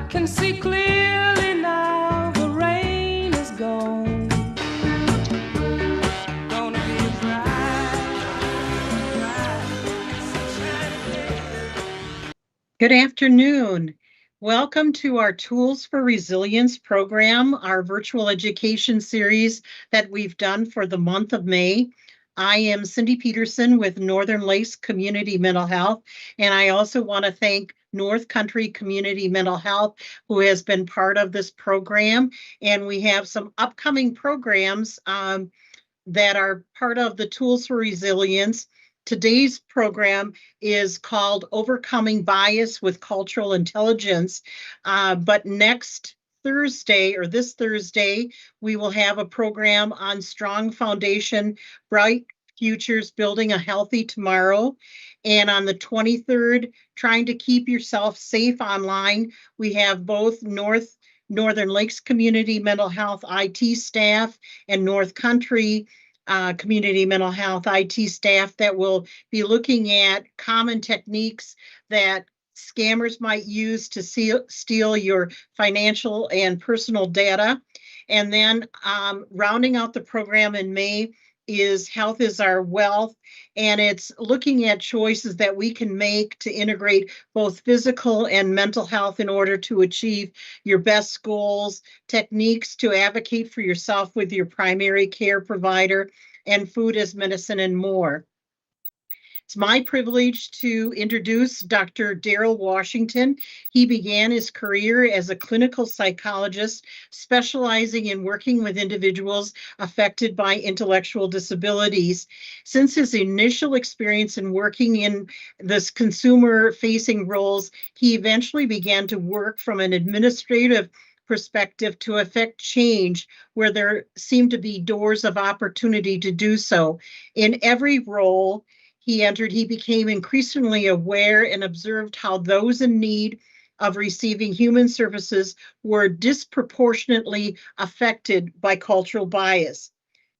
can see clearly now, the rain is gone. Gonna be a Good afternoon. Welcome to our Tools for Resilience program, our virtual education series that we've done for the month of May. I am Cindy Peterson with Northern Lakes Community Mental Health, and I also want to thank North Country Community Mental Health, who has been part of this program. And we have some upcoming programs that are part of the Tools for Resilience. Today's program is called Overcoming Bias with Cultural Intelligence. But next Thursday, or this Thursday, we will have a program on Strong Foundation, Bright Futures, Building a Healthy Tomorrow. And on the 23rd, Trying to Keep Yourself Safe Online, we have both Northern Lakes Community Mental Health IT staff and North Country Community Mental Health IT staff that will be looking at common techniques that scammers might use to steal your financial and personal data. And then rounding out the program in May is Health is Our Wealth, and it's looking at choices that we can make to integrate both physical and mental health in order to achieve your best goals, techniques to advocate for yourself with your primary care provider, and food as medicine, and more. It's my privilege to introduce Dr. Daryl Washington. He began his career as a clinical psychologist, specializing in working with individuals affected by intellectual disabilities. Since his initial experience in working in this consumer-facing roles, he eventually began to work from an administrative perspective to affect change where there seemed to be doors of opportunity to do so. In every role he entered, he became increasingly aware and observed how those in need of receiving human services were disproportionately affected by cultural bias.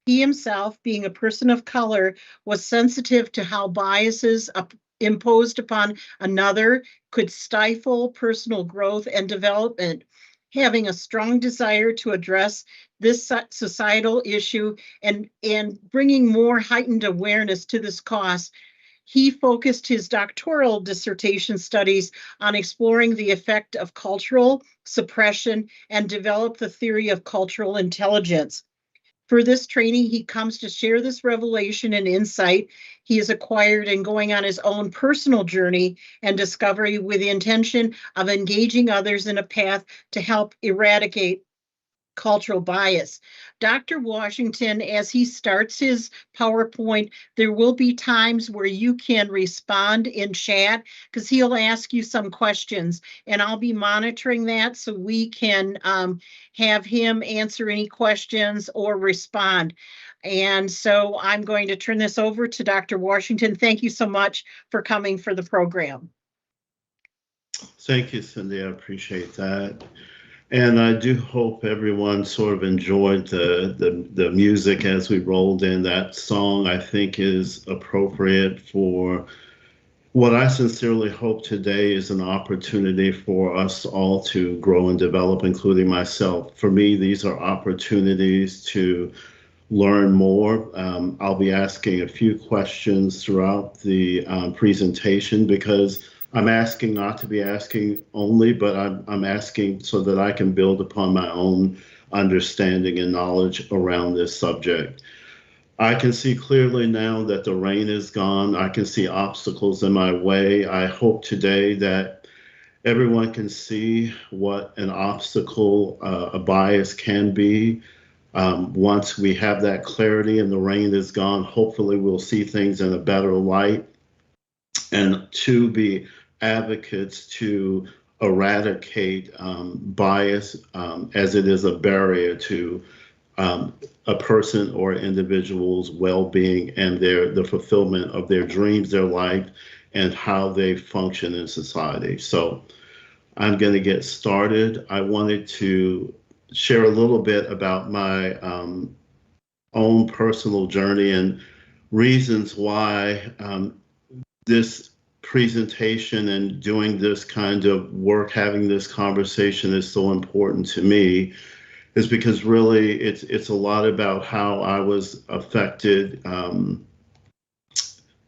He himself, being a person of color, was sensitive to how biases imposed upon another could stifle personal growth and development. Having a strong desire to address this societal issue and bringing more heightened awareness to this cause, he focused his doctoral dissertation studies on exploring the effect of cultural suppression and developed the theory of cultural intelligence. For this training, he comes to share this revelation and insight he has acquired in going on his own personal journey and discovery with the intention of engaging others in a path to help eradicate cultural bias. Dr. Washington, as he starts his PowerPoint, there will be times where you can respond in chat because he'll ask you some questions, and I'll be monitoring that so we can have him answer any questions or respond. And so I'm going to turn this over to Dr. Washington. Thank you so much for coming for the program. Thank you, Cindy. I appreciate that. And I do hope everyone sort of enjoyed the music as we rolled in. That song, I think, is appropriate for what I sincerely hope today is an opportunity for us all to grow and develop, including myself. For me, these are opportunities to learn more. I'll be asking a few questions throughout the presentation because I'm asking not to be asking only, but I'm asking so that I can build upon my own understanding and knowledge around this subject. I can see clearly now that the rain is gone. I can see obstacles in my way. I hope today that everyone can see what an obstacle, a bias can be. Once we have that clarity and the rain is gone, hopefully we'll see things in a better light. And to be advocates to eradicate bias as it is a barrier to a person or individual's well-being and the fulfillment of their dreams, their life, and how they function in society. So I'm going to get started. I wanted to share a little bit about my own personal journey and reasons why this presentation and doing this kind of work, having this conversation is so important to me is because really it's a lot about how I was affected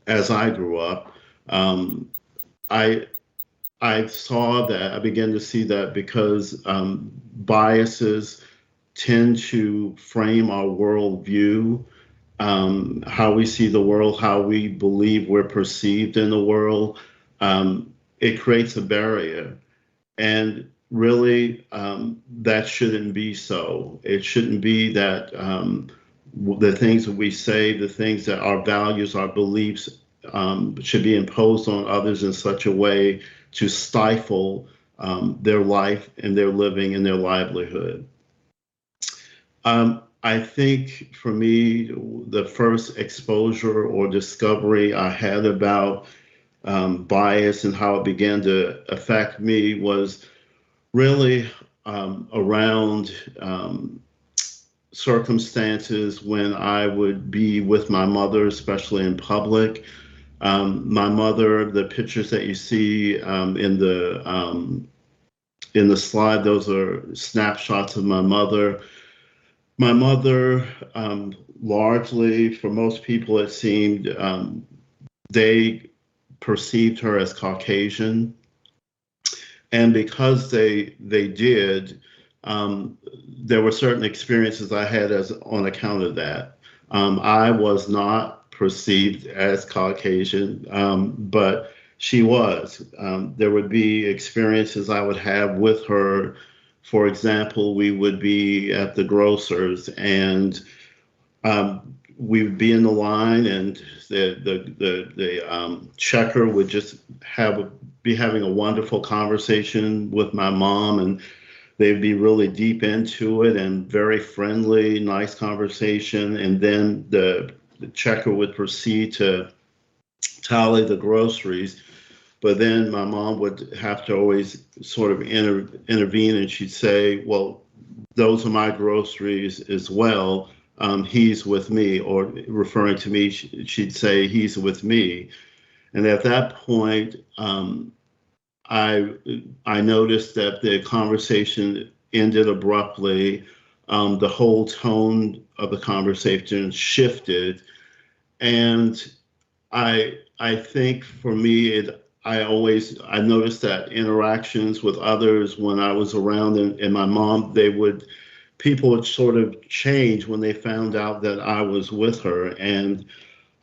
as I grew up. Um, I I saw that, I began to see that because biases tend to frame our worldview, how we see the world, how we believe we're perceived in the world. It creates a barrier. And really, that shouldn't be so. It shouldn't be that the things that we say, the things that our values, our beliefs should be imposed on others in such a way to stifle their life and their living and their livelihood. I think for me, the first exposure or discovery I had about bias and how it began to affect me was really around circumstances when I would be with my mother, especially in public. My mother, the pictures that you see in the slide, those are snapshots of my mother. My mother, largely, for most people, it seemed they perceived her as Caucasian. And because they did, there were certain experiences I had as on account of that. I was not perceived as Caucasian, but she was. There would be experiences I would have with her. For example, we would be at the grocer's and we would be in the line, and the checker would just be having a wonderful conversation with my mom, and they'd be really deep into it and very friendly, nice conversation. And then the checker would proceed to tally the groceries. But then my mom would have to always sort of intervene, and she'd say, well, those are my groceries as well. He's with me, or referring to me, she'd say, he's with me. And at that point, I noticed that the conversation ended abruptly. The whole tone of the conversation shifted, and I think for me, I noticed that interactions with others when I was around and my mom, people would sort of change when they found out that I was with her. And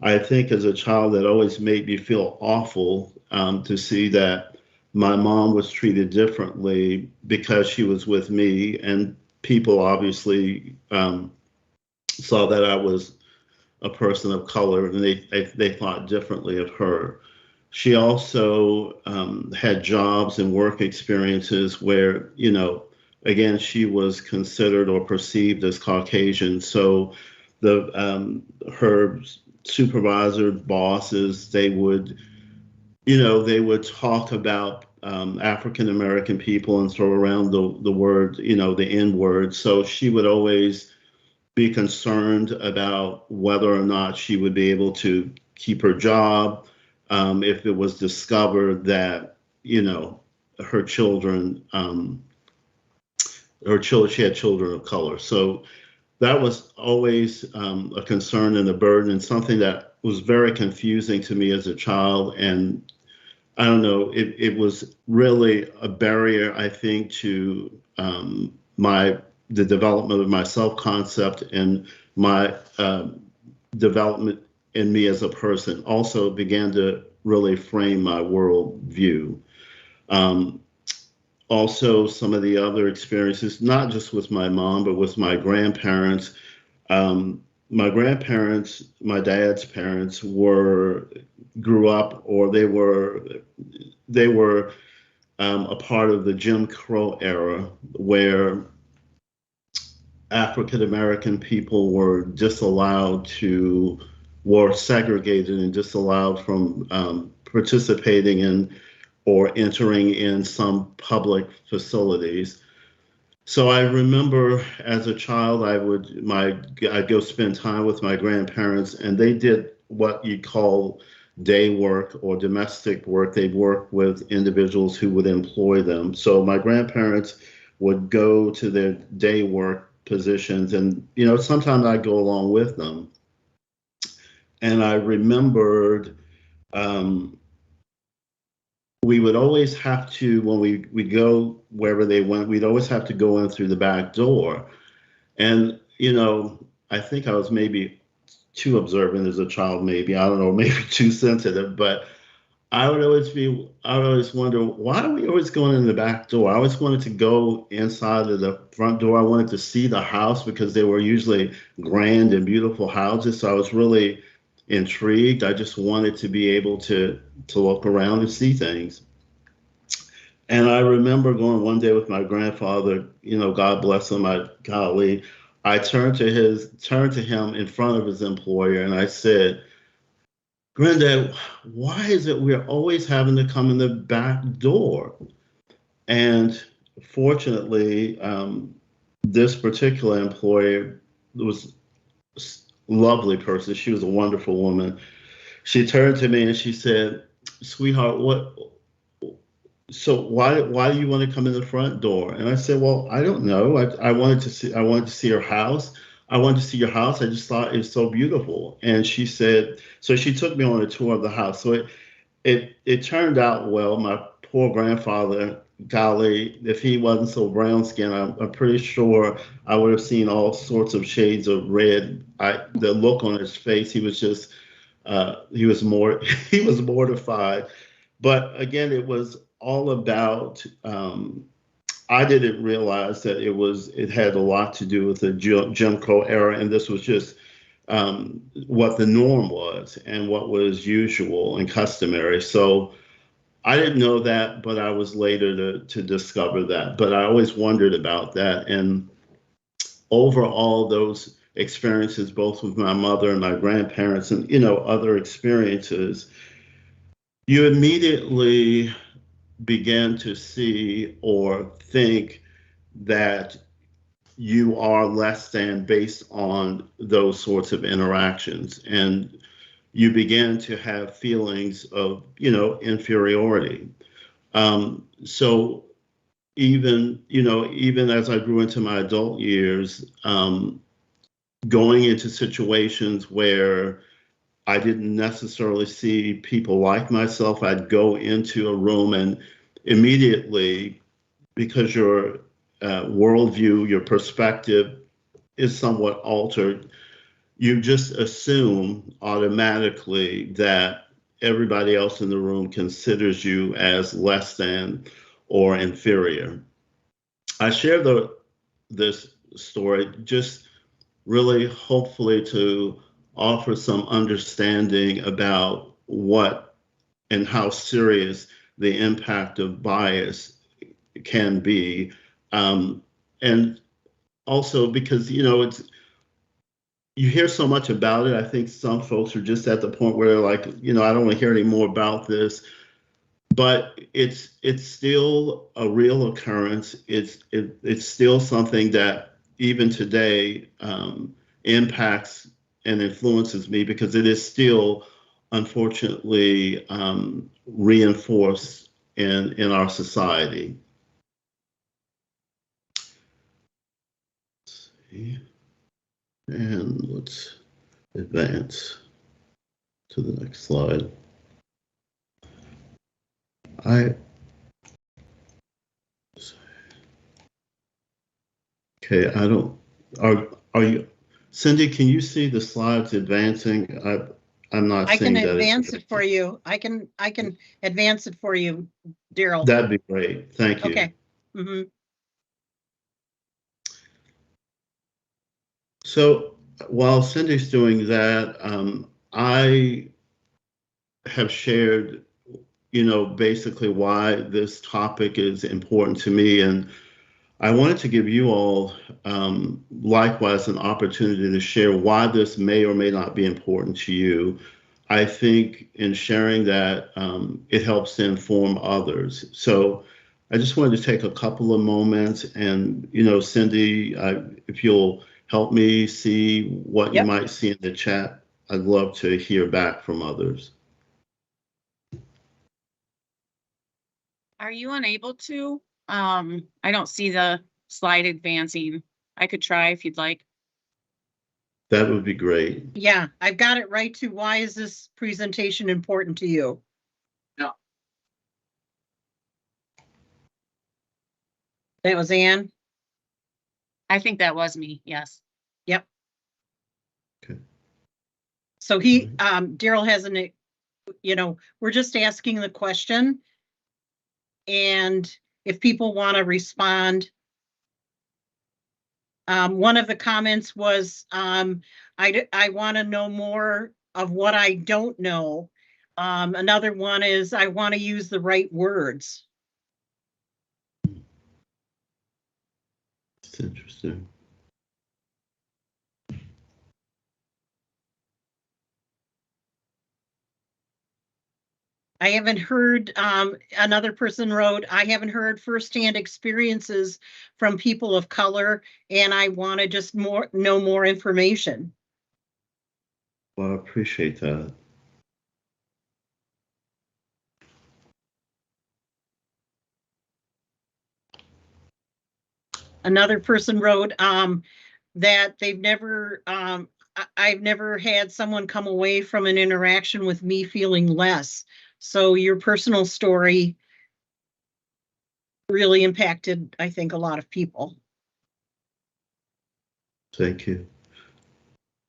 I think as a child, that always made me feel awful to see that my mom was treated differently because she was with me. And people obviously saw that I was a person of color, and they thought differently of her. She also had jobs and work experiences where, again, she was considered or perceived as Caucasian. So her supervisor bosses, they would talk about African American people and throw around the word, the N word. So she would always be concerned about whether or not she would be able to keep her job if it was discovered that, her children, she had children of color. So that was always a concern and a burden, and something that was very confusing to me as a child. And I don't know, it was really a barrier, I think, to the development of my self-concept and my development in me as a person. Also began to really frame my worldview. Also, some of the other experiences, not just with my mom, but with my grandparents. My grandparents, my dad's parents, grew up, or they were a part of the Jim Crow era, where African American people were segregated and disallowed from participating in or entering in some public facilities. So I remember as a child, I'd go spend time with my grandparents, and they did what you'd call day work or domestic work. They'd work with individuals who would employ them. So my grandparents would go to their day work positions, and sometimes I'd go along with them. And I remembered we would always have to, when we go wherever they went, we'd always have to go in through the back door. And I think I was maybe too observant as a child, maybe, I don't know, maybe too sensitive, but I would always wonder, why are we always going in the back door? I always wanted to go inside of the front door. I wanted to see the house because they were usually grand and beautiful houses. So I was really intrigued. I just wanted to be able to look around and see things. And I remember going one day with my grandfather, God bless him, I turned to him in front of his employer and I said, Granddad, why is it we're always having to come in the back door? And fortunately, this particular employer was a lovely person. She was a wonderful woman. She turned to me and she said, sweetheart, so why do you want to come in the front door? And I said, well, I don't know. I wanted to see your house. I wanted to see your house. I just thought it was so beautiful. And she said, so she took me on a tour of the house. So it turned out well. My poor grandfather, golly, if he wasn't so brown skinned, I'm pretty sure I would have seen all sorts of shades of red. The look on his face, he was just he was he was mortified. But again, it was all about. I didn't realize that it had a lot to do with the Jim Crow era, and this was just what the norm was and what was usual and customary. So I didn't know that, but I was later to discover that. But I always wondered about that, and overall those experiences, both with my mother and my grandparents, and other experiences, you immediately began to see or think that you are less than based on those sorts of interactions. And you begin to have feelings of, inferiority. So even as I grew into my adult years, going into situations where I didn't necessarily see people like myself, I'd go into a room and immediately, because your worldview, your perspective is somewhat altered, you just assume automatically that everybody else in the room considers you as less than or inferior. I share this story just really hopefully to offer some understanding about what and how serious the impact of bias can be. And also because, you hear so much about it. I think some folks are just at the point where they're like, I don't want to hear any more about this. But it's still a real occurrence. It's still something that even today impacts and influences me because it is still, unfortunately, reinforced in our society. Let's see. And let's advance to the next slide. Okay, are you, Cindy, can you see the slides advancing? I'm not seeing that. I can advance it for you. I can advance it for you, Daryl. That'd be great. Thank you. Okay. Mm-hmm. So while Cindy's doing that, I have shared, basically why this topic is important to me. And I wanted to give you all likewise an opportunity to share why this may or may not be important to you. I think in sharing that, it helps to inform others. So I just wanted to take a couple of moments and, Cindy, if you'll help me see what you might see in the chat, I'd love to hear back from others. Are you unable to? I don't see the slide advancing. I could try if you'd like. That would be great. Yeah, I've got it right to why is this presentation important to you? No. That was Ann? I think that was me, yes. Yep. Okay. So Daryl hasn't, we're just asking the question. And if people want to respond, one of the comments was, I want to know more of what I don't know. Another one is, I want to use the right words. It's interesting. I haven't heard, another person wrote, I haven't heard firsthand experiences from people of color, and I want to just know more information. Well, I appreciate that. Another person wrote, that they've never, I've never had someone come away from an interaction with me feeling less. So your personal story really impacted, I think, a lot of people. Thank you.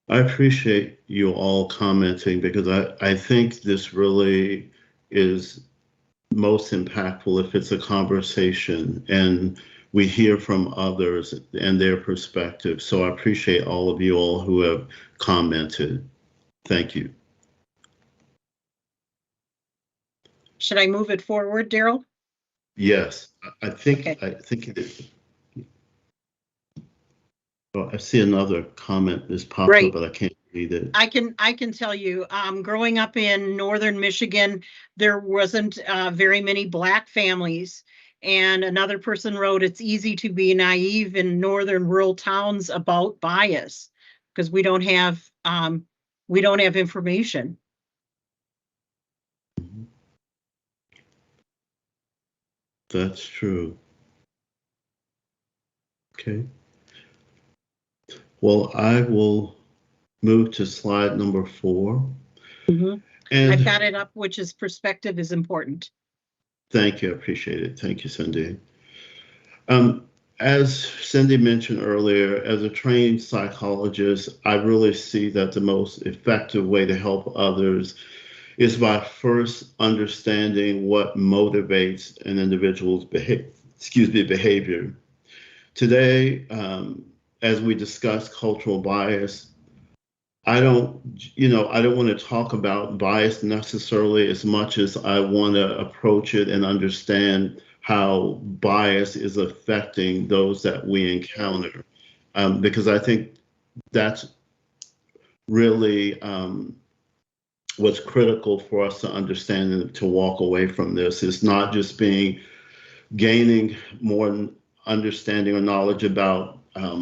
I appreciate you all commenting because I think this really is most impactful if it's a conversation and we hear from others and their perspective. So I appreciate all of you all who have commented. Thank you. Should I move it forward, Daryl? Yes, I think Okay. it is. Oh, I see another comment that's popped Right. up, but I can't read it. I can tell you, growing up in northern Michigan, there wasn't very many Black families. And another person wrote, it's easy to be naive in northern rural towns about bias because we don't have information. That's true. Okay. Well, I will move to slide number 4. Mm-hmm. And I've got it up, which is perspective is important. Thank you. I appreciate it. Thank you, Cindy. As Cindy mentioned earlier, as a trained psychologist, I really see that the most effective way to help others is by first understanding what motivates an individual's behavior. Today, as we discuss cultural bias, I don't want to talk about bias necessarily as much as I want to approach it and understand how bias is affecting those that we encounter. Because I think that's really what's critical for us to understand and to walk away from this. It's not just gaining more understanding or knowledge about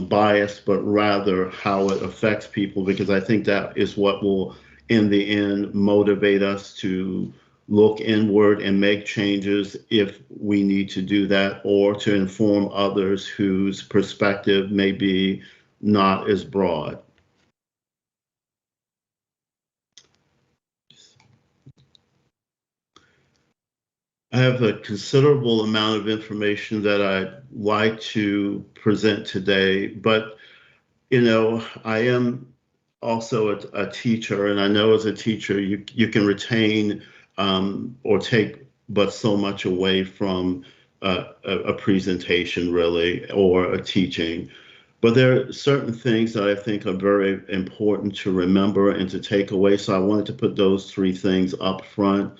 bias, but rather how it affects people, because I think that is what will, in the end, motivate us to look inward and make changes if we need to do that, or to inform others whose perspective may be not as broad. I have a considerable amount of information that I'd like to present today, but I am also a teacher, and I know as a teacher you can retain or take but so much away from a presentation, really, or a teaching. But there are certain things that I think are very important to remember and to take away. So I wanted to put those 3 things up front.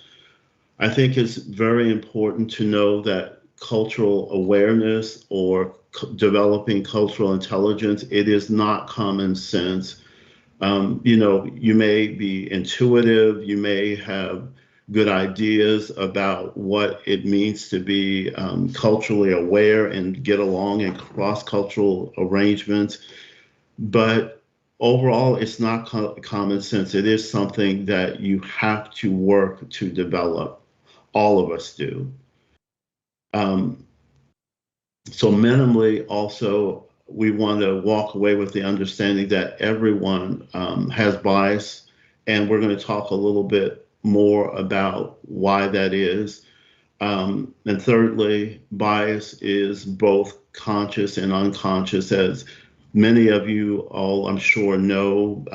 I think it's very important to know that cultural awareness or developing cultural intelligence, it is not common sense. You may be intuitive, you may have good ideas about what it means to be culturally aware and get along in cross-cultural arrangements, but overall, it's not common sense. It is something that you have to work to develop. All of us do. So minimally, also, we want to walk away with the understanding that everyone has bias, and we're going to talk a little bit more about why that is. And thirdly, bias is both conscious and unconscious, as many of you all, I'm sure, know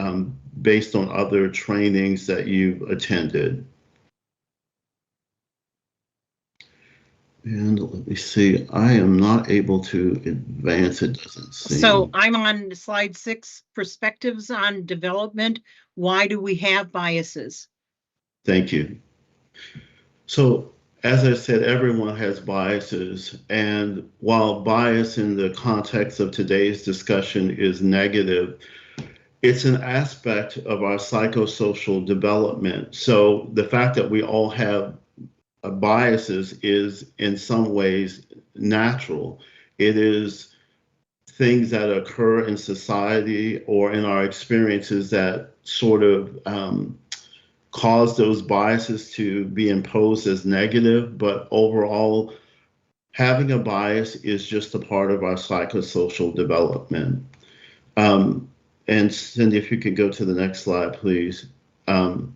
based on other trainings that you've attended. And let me see, I am not able to advance, it doesn't seem. So I'm on slide 6, perspectives on development. Why do we have biases? Thank you. So, as I said, everyone has biases. And while bias in the context of today's discussion is negative, it's an aspect of our psychosocial development. So the fact that we all have biases is in some ways natural. It is things that occur in society or in our experiences that sort of cause those biases to be imposed as negative, but overall, having a bias is just a part of our psychosocial development. And Cindy, if you could go to the next slide, please. Leon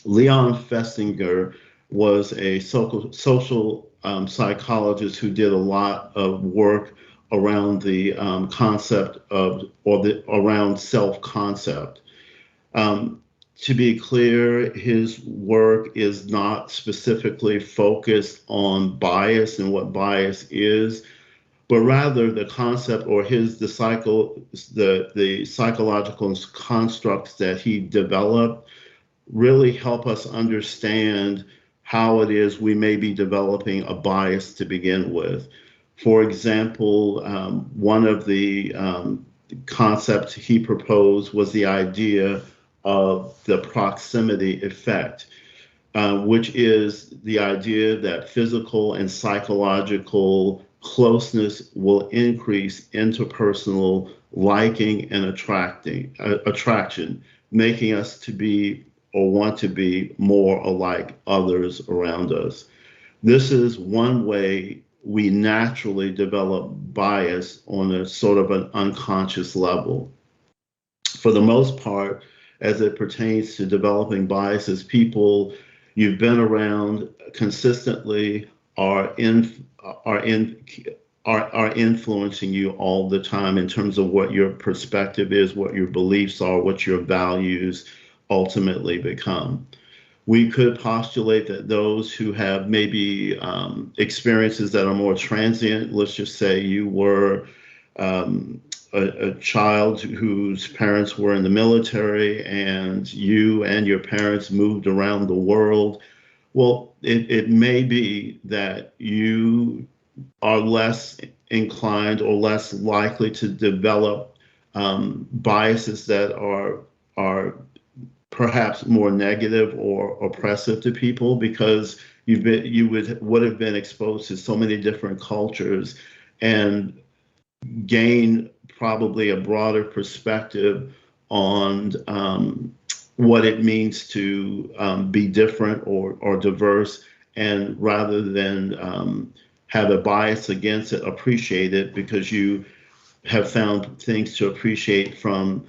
Festinger was a social psychologist who did a lot of work around the concept of, around self-concept. To be clear, his work is not specifically focused on bias and what bias is, but rather the concept or the psychological constructs that he developed really help us understand how it is we may be developing a bias to begin with. For example, one of the concepts he proposed was the idea of the proximity effect, which is the idea that physical and psychological closeness will increase interpersonal liking and attraction, making us to be or want to be more alike others around us. This is one way we naturally develop bias on a sort of an unconscious level. For the most part, as it pertains to developing biases, people you've been around consistently are influencing you all the time in terms of what your perspective is, what your beliefs are, what your values ultimately become. We could postulate that those who have maybe experiences that are more transient, let's just say you were a child whose parents were in the military and you and your parents moved around the world. Well, it may be that you are less inclined or less likely to develop biases that are perhaps more negative or oppressive to people because you would have been exposed to so many different cultures and gain probably a broader perspective on what it means to be different or diverse, and rather than have a bias against it, appreciate it because you have found things to appreciate from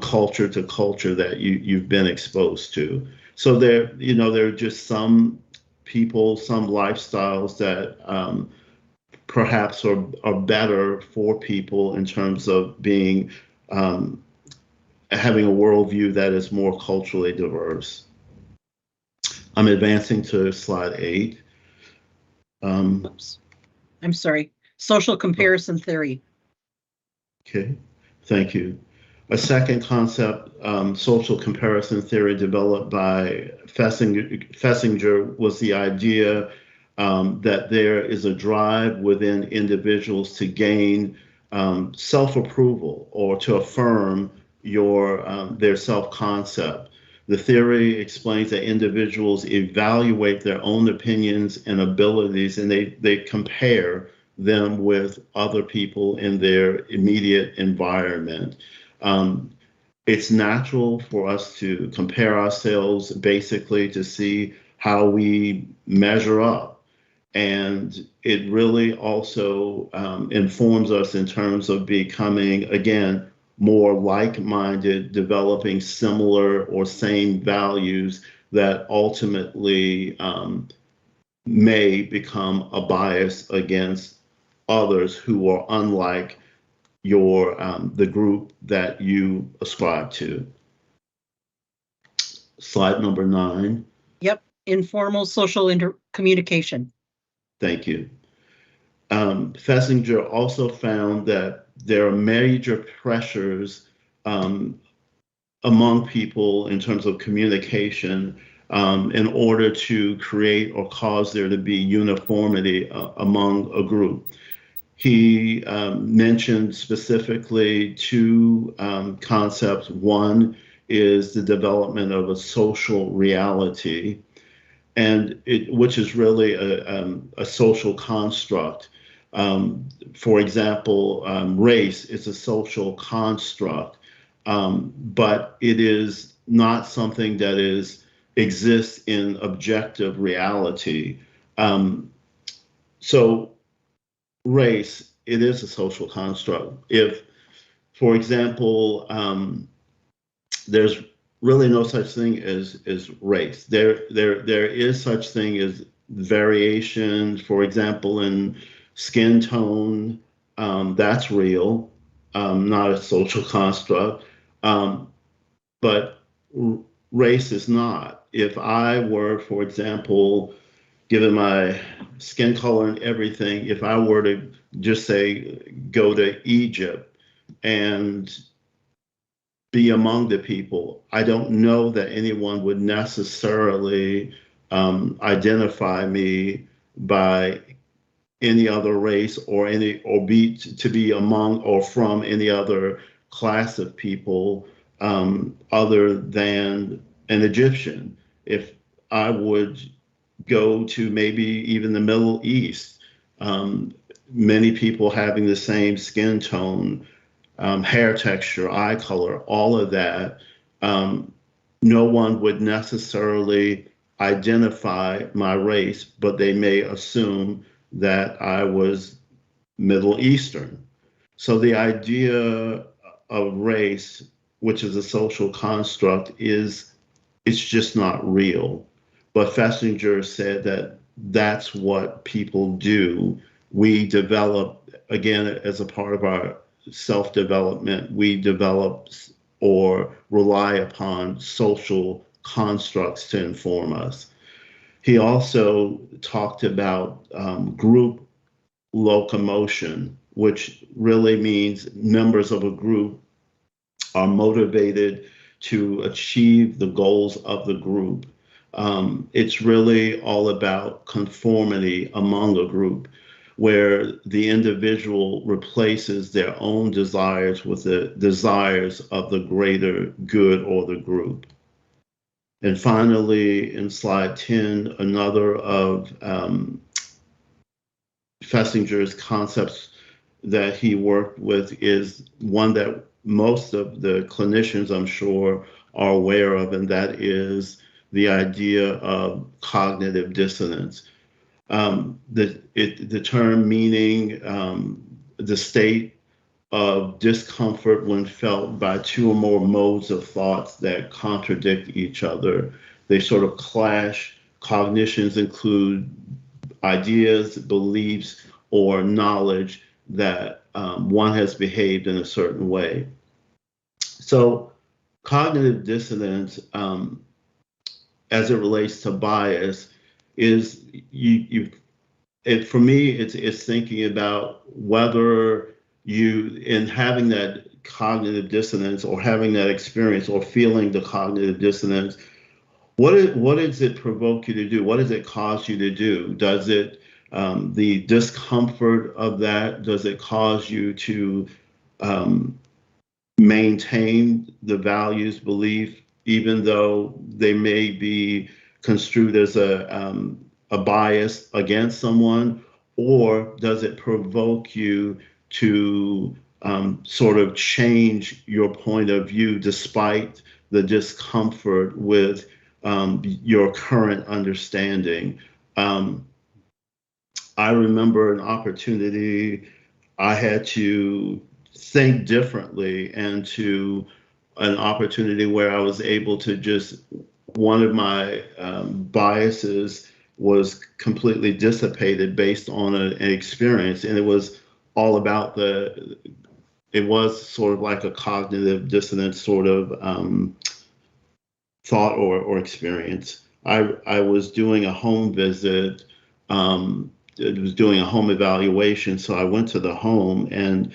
culture to culture that you've been exposed to. So there are just some people, some lifestyles that perhaps are better for people in terms of being having a worldview that is more culturally diverse. I'm advancing to slide 8. Oops. I'm sorry. Social comparison theory. Okay, thank you. A second concept, social comparison theory developed by Festinger was the idea that there is a drive within individuals to gain self-approval or to affirm their self-concept. The theory explains that individuals evaluate their own opinions and abilities, and they compare them with other people in their immediate environment. It's natural for us to compare ourselves basically to see how we measure up. And it really also informs us in terms of becoming, again, more like-minded, developing similar or same values that ultimately may become a bias against others who are unlike your the group that you ascribe to. Slide number 9. Yep, informal social communication. Thank you. Fessinger also found that there are major pressures among people in terms of communication in order to create or cause there to be uniformity among a group. He mentioned specifically two concepts. One is the development of a social reality, and which is really a social construct. For example, race is a social construct, but it is not something that exists in objective reality. So race, it is a social construct. If, for example, there's really no such thing as race. There is such thing as variation, for example, in skin tone. That's real, not a social construct. But race is not. If I were, for example, given my skin color and everything, if I were to just say go to Egypt and be among the people, I don't know that anyone would necessarily identify me by any other race or to be among or from any other class of people other than an Egyptian. If I would go to maybe even the Middle East, many people having the same skin tone, hair texture, eye color, all of that, no one would necessarily identify my race, but they may assume that I was Middle Eastern. So the idea of race, which is a social construct, it's just not real. But Fessinger said that that's what people do. We develop, again, as a part of our self-development, we develop or rely upon social constructs to inform us. He also talked about group locomotion, which really means members of a group are motivated to achieve the goals of the group. It's really all about conformity among a group, where the individual replaces their own desires with the desires of the greater good or the group. And finally, in slide 10, another of Fessinger's concepts that he worked with is one that most of the clinicians, I'm sure, are aware of, and that is the idea of cognitive dissonance. The term meaning the state of discomfort when felt by two or more modes of thoughts that contradict each other. They sort of clash. Cognitions include ideas, beliefs, or knowledge that one has behaved in a certain way. So cognitive dissonance, as it relates to bias, is for me, it's thinking about whether you, in having that cognitive dissonance or having that experience or feeling the cognitive dissonance, what does it provoke you to do? What does it cause you to do? Does it, the discomfort of that, does it cause you to maintain the values, belief, even though they may be construed as a bias against someone? Or does it provoke you to sort of change your point of view despite the discomfort with your current understanding? I remember an opportunity I had to think differently, and to an opportunity where I was able to just, one of my biases was completely dissipated based on an experience. And it was all about it was sort of like a cognitive dissonance sort of thought or experience. I was doing a home visit. It was doing a home evaluation. So I went to the home, and,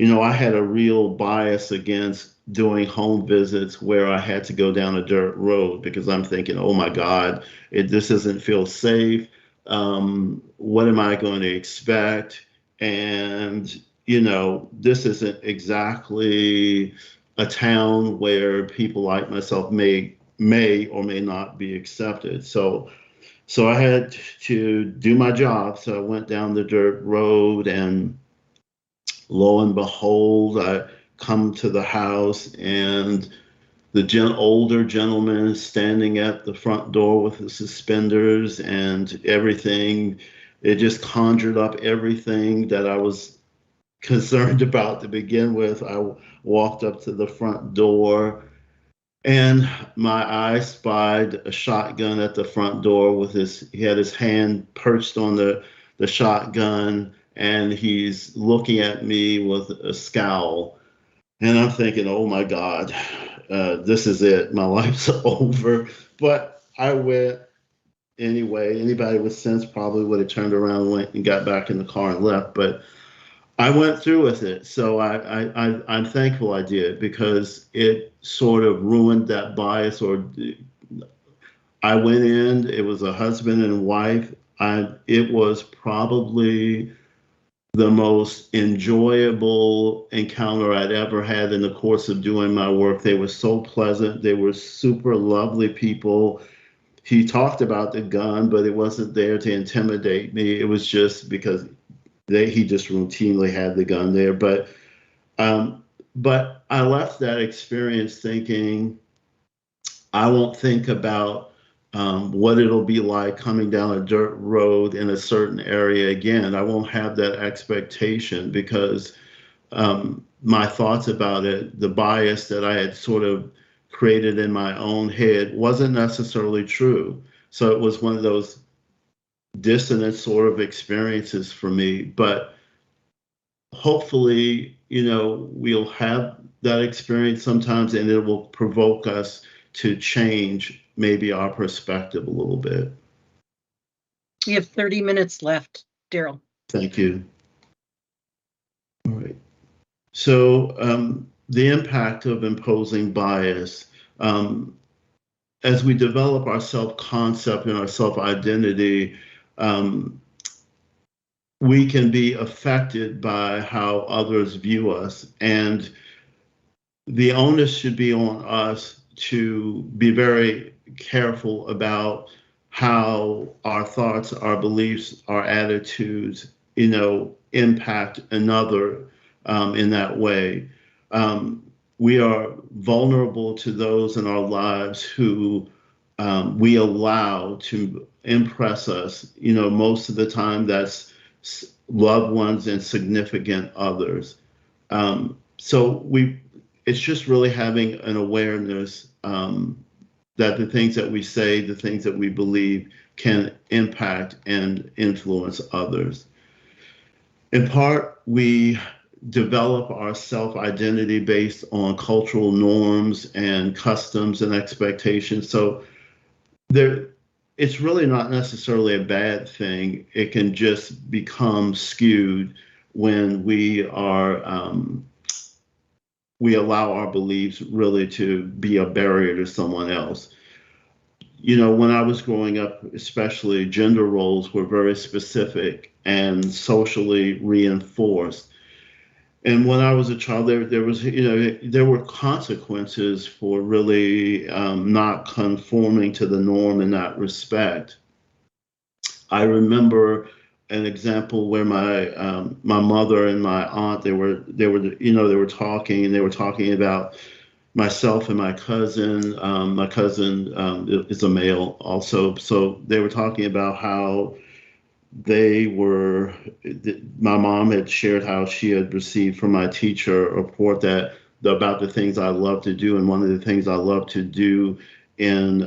I had a real bias against doing home visits where I had to go down a dirt road, because I'm thinking, oh my God, this doesn't feel safe. What am I going to expect? And, this isn't exactly a town where people like myself may or may not be accepted. So I had to do my job. So I went down the dirt road, and lo and behold, I come to the house, and the older gentleman is standing at the front door with the suspenders and everything. It just conjured up everything that I was concerned about to begin with. I walked up to the front door, and my eye spied a shotgun at the front door he had his hand perched on the shotgun, and he's looking at me with a scowl. And I'm thinking, oh my God, this is it. My life's over. But I went anyway. Anybody with sense probably would have turned around and went and got back in the car and left. But I went through with it. So I'm thankful I did, because it sort of ruined that bias. Or I went in, it was a husband and wife. It was probably the most enjoyable encounter I'd ever had in the course of doing my work. They were so pleasant. They were super lovely people. He talked about the gun, but it wasn't there to intimidate me. It was just because he just routinely had the gun there. But I left that experience thinking, I won't think about what it'll be like coming down a dirt road in a certain area again. I won't have that expectation, because my thoughts about it, the bias that I had sort of created in my own head, wasn't necessarily true. So it was one of those dissonant sort of experiences for me. But hopefully, we'll have that experience sometimes, and it will provoke us to change maybe our perspective a little bit. We have 30 minutes left, Daryl. Thank you. All right. So the impact of imposing bias. As we develop our self-concept and our self-identity, we can be affected by how others view us. And the onus should be on us to be very careful about how our thoughts, our beliefs, our attitudes, impact another in that way. We are vulnerable to those in our lives who we allow to impress us. Most of the time that's loved ones and significant others. So it's just really having an awareness that the things that we say, the things that we believe, can impact and influence others. In part, we develop our self-identity based on cultural norms and customs and expectations. So it's really not necessarily a bad thing. It can just become skewed when we allow our beliefs really to be a barrier to someone else. When I was growing up, especially, gender roles were very specific and socially reinforced. And when I was a child, there were consequences for really not conforming to the norm in that respect. I remember an example where my mother and my aunt, they were talking, and they were talking about myself and my cousin. My cousin is a male also, so they were talking about how my mom had shared how she had received from my teacher a report about the things I love to do. And one of the things I love to do in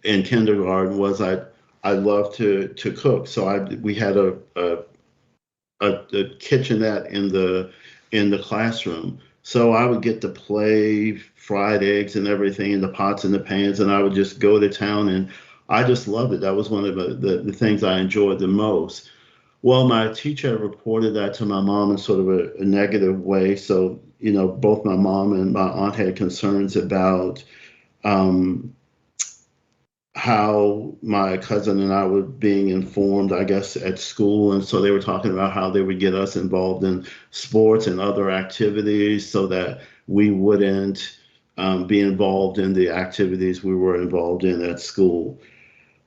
kindergarten was I love to cook. So we had a kitchenette in the classroom. So I would get to play fried eggs and everything in the pots and the pans, and I would just go to town, and I just loved it. That was one of the things I enjoyed the most. Well, my teacher reported that to my mom in sort of a negative way. So, both my mom and my aunt had concerns about um, how my cousin and I were being informed, I guess, at school. And so they were talking about how they would get us involved in sports and other activities so that we wouldn't be involved in the activities we were involved in at school.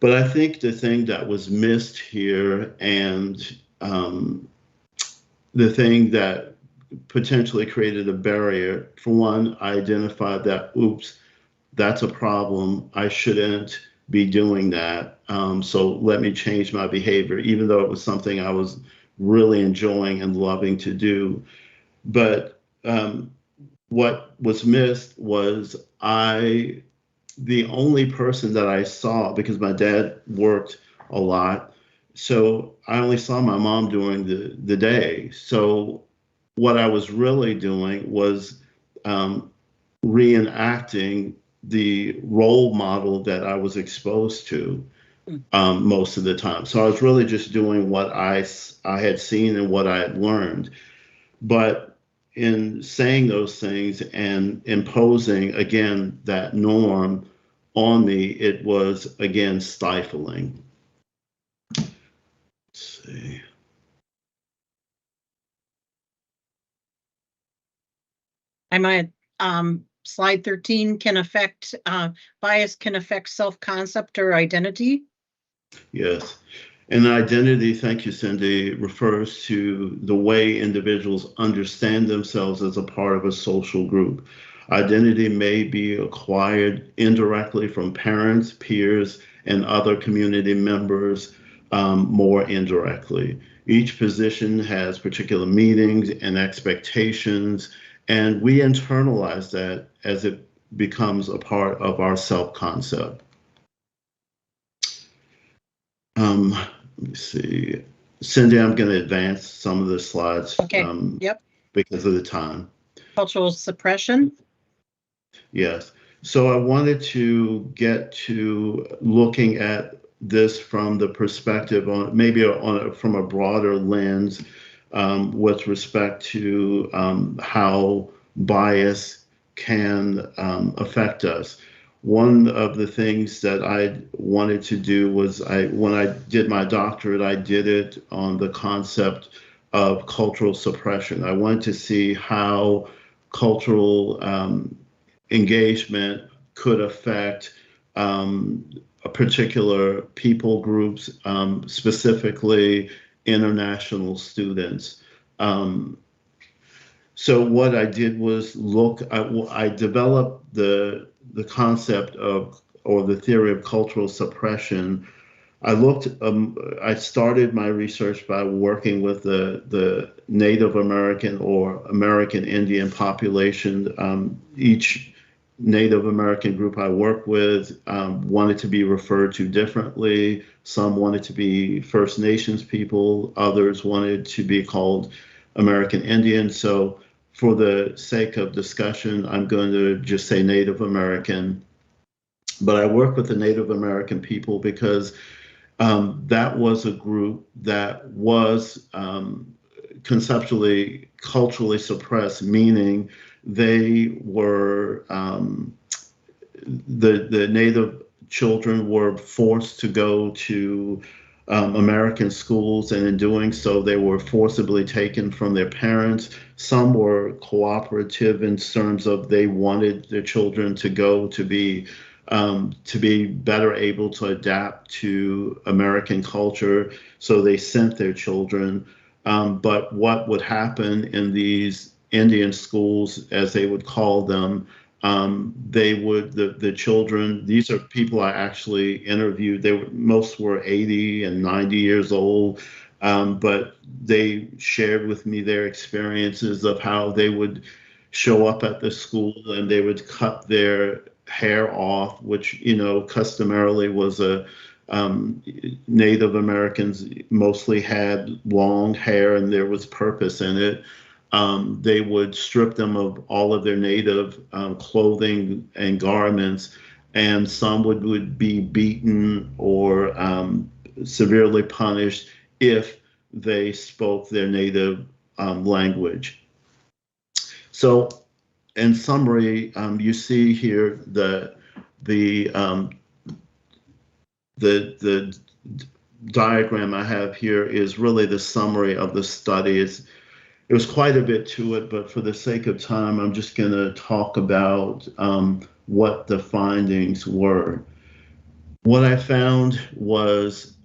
But I think the thing that was missed here, and the thing that potentially created a barrier, for one, I identified that, oops, that's a problem. I shouldn't be doing that. So let me change my behavior, even though it was something I was really enjoying and loving to do. But what was missed was the only person that I saw, because my dad worked a lot, so I only saw my mom during the day. So what I was really doing was reenacting the role model that I was exposed to most of the time. So I was really just doing what I had seen and what I had learned. But in saying those things and imposing, again, that norm on me, it was, again, stifling. Let's see. I'm at slide 13, bias can affect self-concept or identity. Yes. And identity, thank you, Cindy, refers to the way individuals understand themselves as a part of a social group. Identity may be acquired indirectly from parents, peers, and other community members, more indirectly. Each position has particular meanings and expectations, and we internalize that as it becomes a part of our self-concept. Let me see. Cindy, I'm going to advance some of the slides. Okay. Yep. Because of the time. Cultural suppression. Yes. So I wanted to get to looking at this from the perspective from a broader lens with respect to how bias can affect us. One of the things that I wanted to do was when I did my doctorate, I did it on the concept of cultural suppression. I wanted to see how cultural engagement could affect a particular people groups, specifically international students. So what I did was I developed the concept of, or the theory of cultural suppression. I started my research by working with the Native American or American Indian population. Each Native American group I worked with wanted to be referred to differently. Some wanted to be First Nations people, others wanted to be called American Indian. So for the sake of discussion, I'm going to just say Native American. But I work with the Native American people because that was a group that was conceptually, culturally suppressed, meaning they were, the Native children were forced to go to American schools, and in doing so, they were forcibly taken from their parents. Some were cooperative in terms of they wanted their children to go to be better able to adapt to American culture, so they sent their children. But what would happen in these Indian schools, as they would call them, They would, the children, these are people I actually interviewed. Most were 80 and 90 years old, but they shared with me their experiences of how they would show up at the school and they would cut their hair off, which, customarily was Native Americans mostly had long hair and there was purpose in it. They would strip them of all of their native clothing and garments, and some would be beaten or severely punished if they spoke their native language. So, in summary, you see here the the diagram I have here is really the summary of the study. It was quite a bit to it, but for the sake of time, I'm just going to talk about what the findings were. What I found was,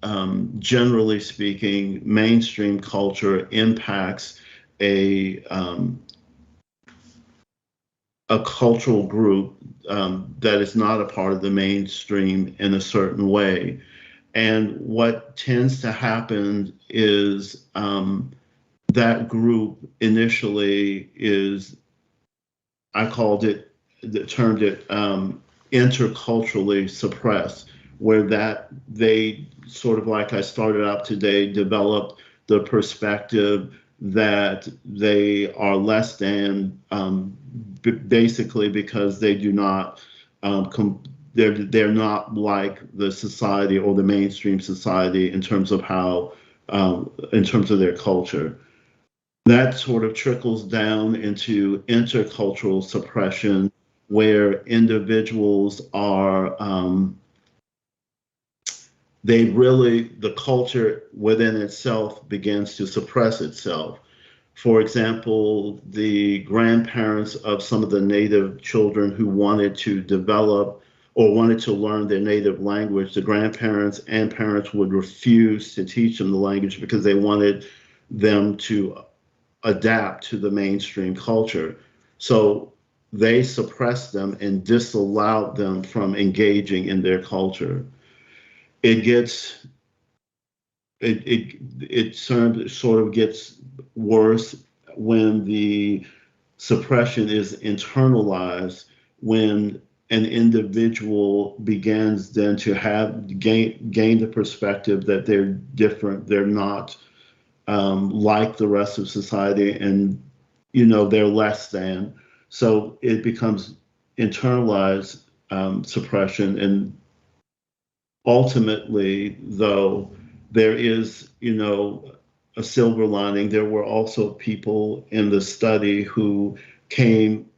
generally speaking, mainstream culture impacts a cultural group that is not a part of the mainstream in a certain way. And what tends to happen is that group initially is, I termed it interculturally suppressed, where that they sort of, like I started out today, developed the perspective that they are less than, basically because they do not, they're not like the society or the mainstream society in terms of how, in terms of their culture. That sort of trickles down into intercultural suppression, where individuals are, the culture within itself begins to suppress itself. For example, the grandparents of some of the native children who wanted to develop or wanted to learn their native language, the grandparents and parents would refuse to teach them the language because they wanted them to adapt to the mainstream culture. So they suppressed them and disallowed them from engaging in their culture. It sort of gets worse when the suppression is internalized, when an individual begins then to gain the perspective that they're different, they're not like the rest of society, and they're less than. So it becomes internalized suppression, and ultimately, though, there is a silver lining. There were also people in the study who came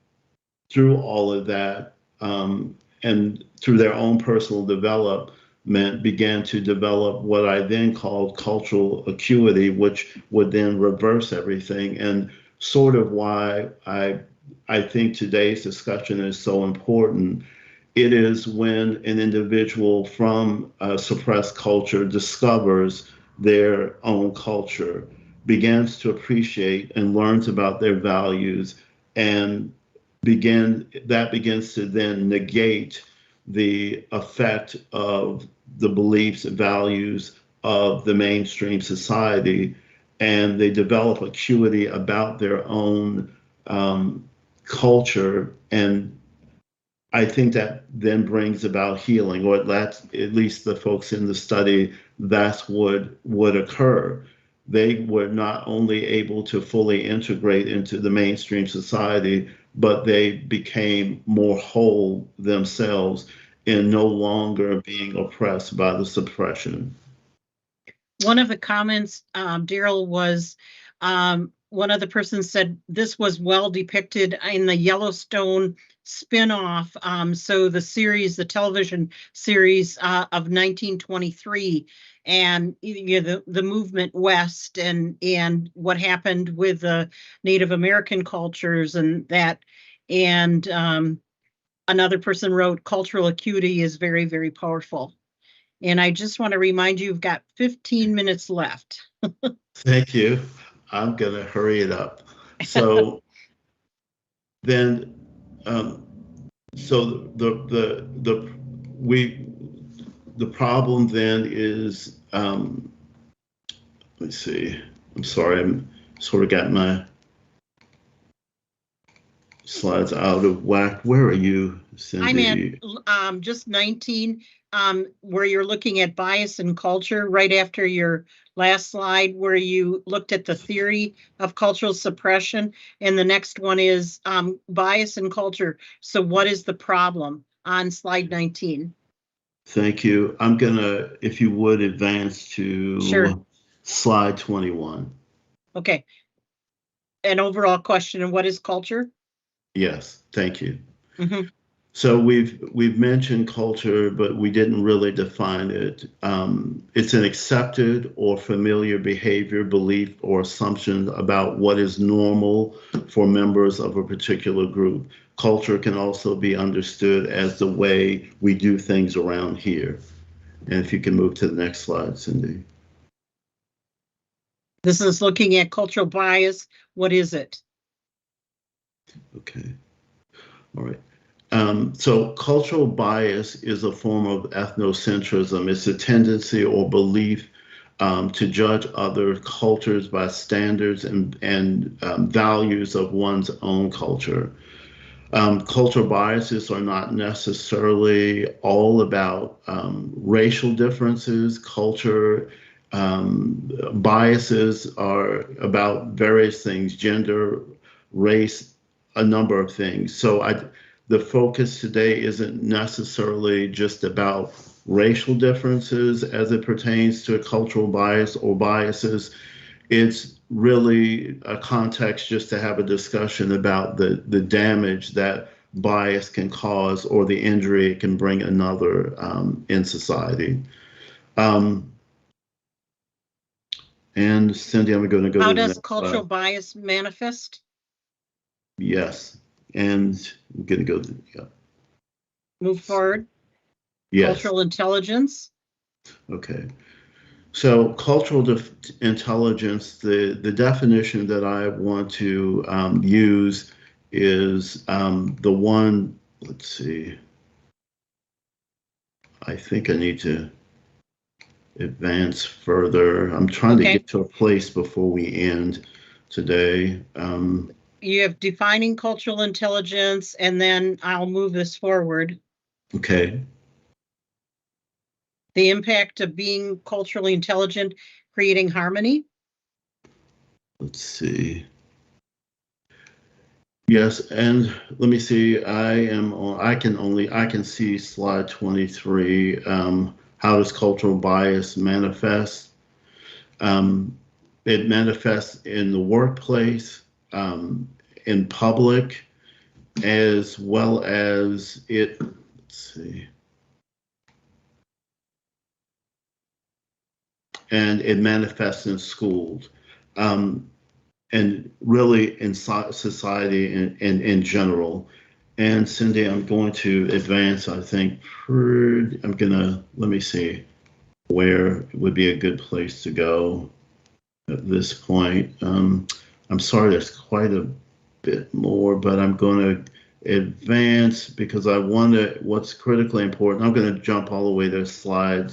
through all of that, and through their own personal development began to develop what I then called cultural acuity, which would then reverse everything. And sort of why I think today's discussion is so important. It is when an individual from a suppressed culture discovers their own culture, begins to appreciate and learns about their values, and begins to then negate the effect of the beliefs and values of the mainstream society, and they develop acuity about their own culture. And I think that then brings about healing, or that's at least the folks in the study, that's what would occur. They were not only able to fully integrate into the mainstream society, but they became more whole themselves and no longer being oppressed by the suppression. One of the comments, Daryl, was one of the persons said this was well depicted in the Yellowstone spinoff. So the television series of 1923, and the movement west, and what happened with the Native American cultures, and that. And another person wrote, cultural acuity is very, very powerful. And I just want to remind you, you've got 15 minutes left. Thank you. I'm going to hurry it up. So then So the problem then is, let's see, I'm sorry, I'm sort of got my slides out of whack. Where are you, Cindy? I'm at just 19, where you're looking at bias and culture right after your last slide, where you looked at the theory of cultural suppression. And the next one is bias and culture. So what is the problem on slide 19? Thank you. I'm gonna, if you would, advance to Sure. slide 21. Okay. An overall question, and what is culture? Yes, thank you. Mhm. So we've mentioned culture, but we didn't really define it. It's an accepted or familiar behavior, belief, or assumption about what is normal for members of a particular group. Culture can also be understood as the way we do things around here. And if you can move to the next slide, Cindy. This is looking at cultural bias. What is it? Okay. All right. So cultural bias is a form of ethnocentrism. It's a tendency or belief to judge other cultures by standards and values of one's own culture. Cultural biases are not necessarily all about racial differences. Culture biases are about various things, gender, race, a number of things. So the focus today isn't necessarily just about racial differences as it pertains to a cultural bias or biases. It's really a context just to have a discussion about the damage that bias can cause or the injury it can bring another in society. And Cindy, I'm going to go How to the does next cultural slide. bias manifest? Yes, and I'm going to go to, yeah. Move forward. Yes. Cultural intelligence. Okay. So cultural intelligence, the definition that I want to use is the one, let's see, I think I need to advance further. I'm trying to Okay. get to a place before we end today. You have defining cultural intelligence, and then I'll move this forward. Okay. The impact of being culturally intelligent, creating harmony. Let's see. Yes, and let me see. I can see slide 23. How does cultural bias manifest? It manifests in the workplace, in public, as well as let's see, and it manifests in schools. And really in society in general. And Cindy, I'm going to advance, I think, let me see where would be a good place to go at this point. I'm sorry, there's quite a bit more, but I'm going to advance because I want to, what's critically important, I'm going to jump all the way to slide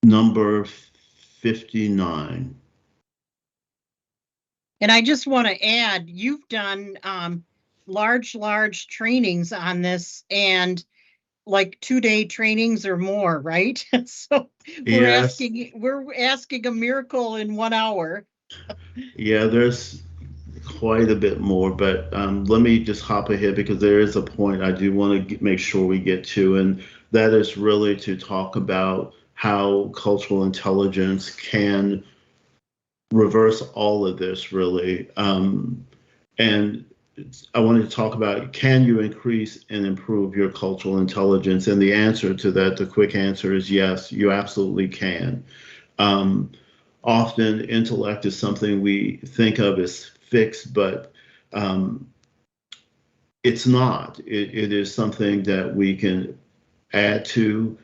number 59. And I just want to add, you've done large trainings on this, and like 2-day trainings or more, right? So Yes. we're asking a miracle in 1 hour. Yeah, there's quite a bit more, but let me just hop ahead because there is a point I do want to make sure we get to, and that is really to talk about how cultural intelligence can reverse all of this, really. And I wanted to talk about, can you increase and improve your cultural intelligence? And the answer to that, the quick answer is yes, you absolutely can. Often intellect is something we think of as fixed, but it's not. It is something that we can add to.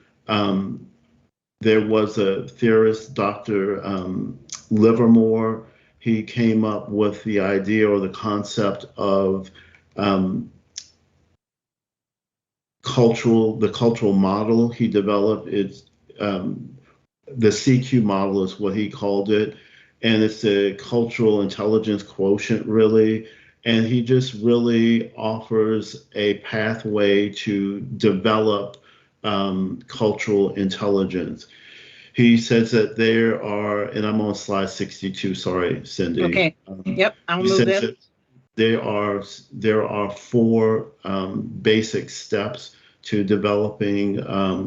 There was a theorist, Dr. Livermore. He came up with the idea or the concept of um, the cultural model he developed. It's the CQ model is what he called it, and it's a cultural intelligence quotient, really. And he just really offers a pathway to develop cultural intelligence. He says that there are, and I'm on slide 62. Sorry, Cindy. Okay. Yep, I'll He move says in. that there are four basic steps to developing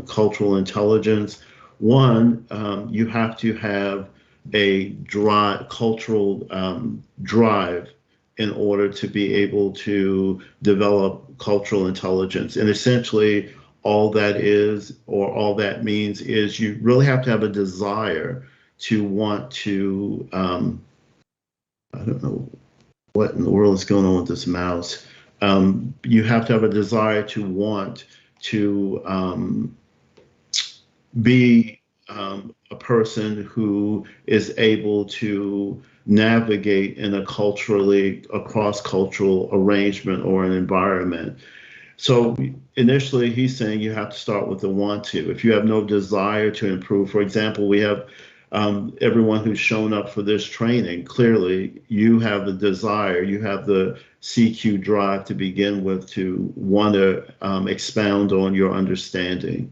cultural intelligence. One, you have to have a cultural drive in order to be able to develop cultural intelligence. And essentially, all that is, or all that means, is you really have to have a desire to want to, I don't know what in the world is going on with this mouse. You have to have a desire to want to be a person who is able to navigate in a cross-cultural arrangement or an environment. So initially, he's saying you have to start with the want to. If you have no desire to improve, for example, we have everyone who's shown up for this training, clearly you have the desire, you have the CQ drive to begin with to want to expound on your understanding.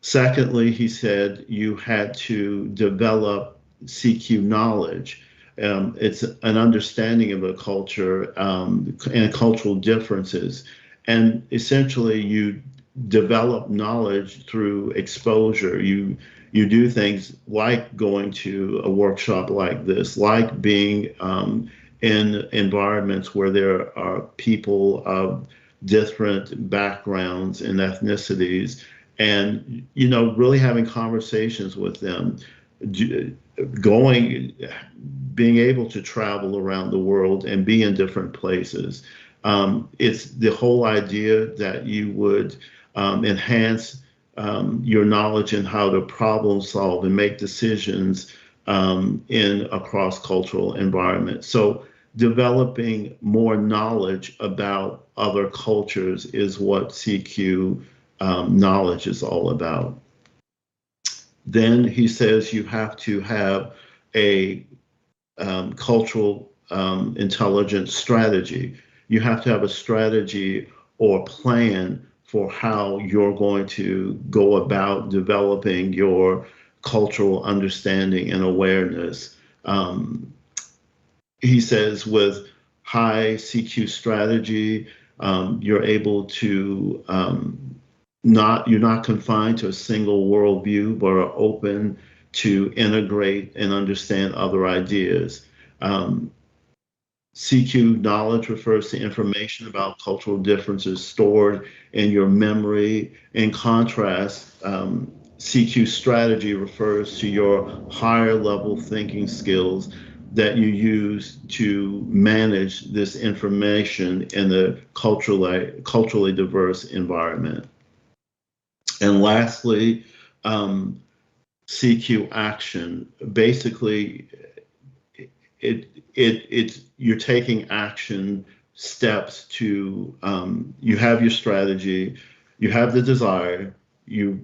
Secondly, he said you had to develop CQ knowledge. It's an understanding of a culture and cultural differences. And essentially, you develop knowledge through exposure. You do things like going to a workshop like this, like being in environments where there are people of different backgrounds and ethnicities, and really having conversations with them, going, being able to travel around the world and be in different places. It's the whole idea that you would enhance your knowledge in how to problem solve and make decisions in a cross-cultural environment. So developing more knowledge about other cultures is what CQ knowledge is all about. Then he says you have to have a cultural intelligence strategy. You have to have a strategy or plan for how you're going to go about developing your cultural understanding and awareness. He says with high CQ strategy, you're able to you're not confined to a single worldview, but are open to integrate and understand other ideas. CQ knowledge refers to information about cultural differences stored in your memory. In contrast, CQ strategy refers to your higher level thinking skills that you use to manage this information in a culturally diverse environment. And lastly, CQ action. Basically, it's you're taking action steps to you have your strategy, you have the desire, you've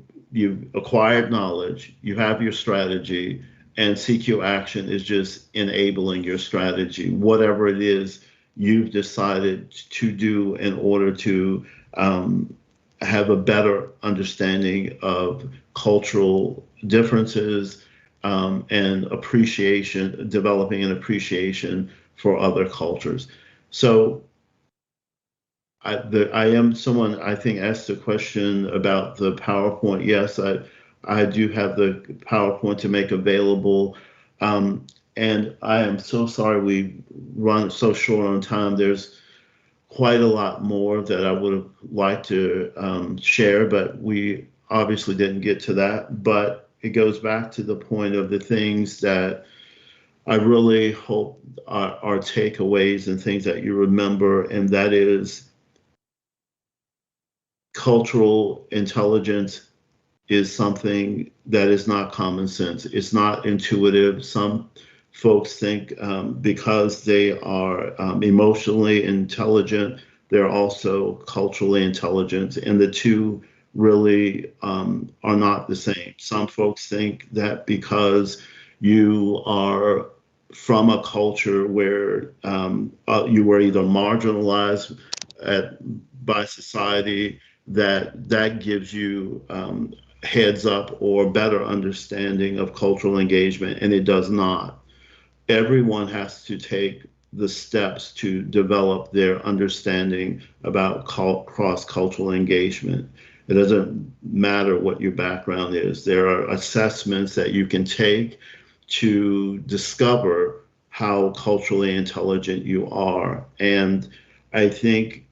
acquired knowledge, you have your strategy, and CQ action is just enabling your strategy, whatever it is you've decided to do in order to have a better understanding of cultural differences and appreciation, developing an appreciation for other cultures. So I am someone, I think, asked a question about the PowerPoint. Yes, I do have the PowerPoint to make available. And I am so sorry we run so short on time. There's quite a lot more that I would have liked to share, but we obviously didn't get to that. But it goes back to the point of the things that I really hope are takeaways and things that you remember, and that is cultural intelligence is something that is not common sense. It's not intuitive. Some folks think because they are emotionally intelligent, they're also culturally intelligent, and the two really are not the same. Some folks think that because you are from a culture where you were either marginalized by society, that gives you heads up or better understanding of cultural engagement, and it does not. Everyone has to take the steps to develop their understanding about cross-cultural engagement. It doesn't matter what your background is. There are assessments that you can take to discover how culturally intelligent you are. And I think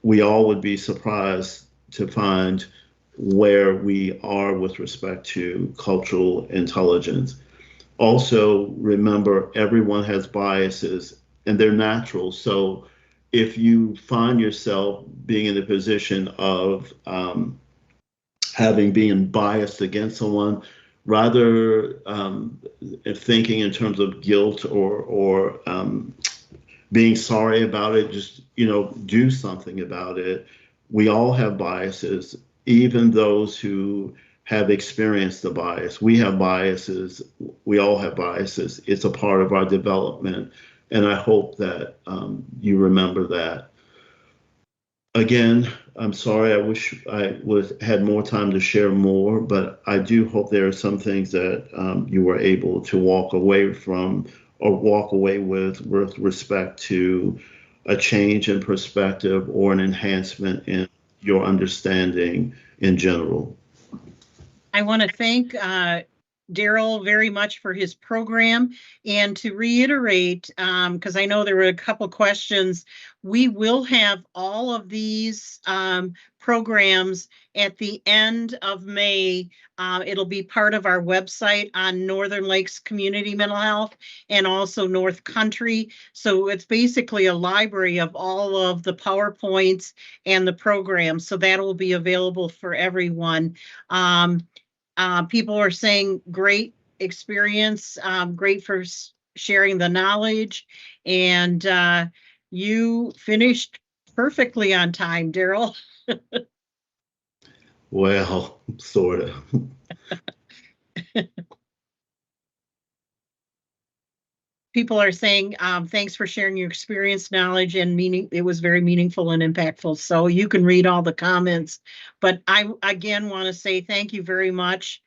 we all would be surprised to find where we are with respect to cultural intelligence. Also, remember, everyone has biases and they're natural. So if you find yourself being in a position of having been biased against someone, rather thinking in terms of guilt or being sorry about it, just do something about it. We all have biases, even those who have experienced the bias. We have biases. We all have biases. It's a part of our development, and I hope that you remember that. Again, I'm sorry, I wish I had more time to share more, but I do hope there are some things that you were able to walk away from or walk away with respect to a change in perspective or an enhancement in your understanding in general. I want to thank Daryl very much for his program, and to reiterate, because I know there were a couple questions, we will have all of these programs at the end of May. It'll be part of our website on Northern Lakes Community Mental Health and also North Country. So it's basically a library of all of the PowerPoints and the programs. So that will be available for everyone. People are saying great experience, great for sharing the knowledge, and you finished perfectly on time, Daryl. Well, sort of. People are saying thanks for sharing your experience, knowledge, and meaning. It was very meaningful and impactful. So you can read all the comments, but I again want to say thank you very much.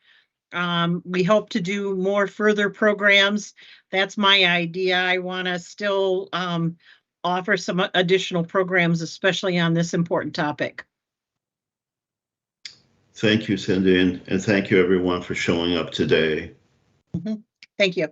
We hope to do more further programs. That's my idea. I want to still offer some additional programs, especially on this important topic. Thank you, Cindy, and thank you everyone for showing up today. Thank you.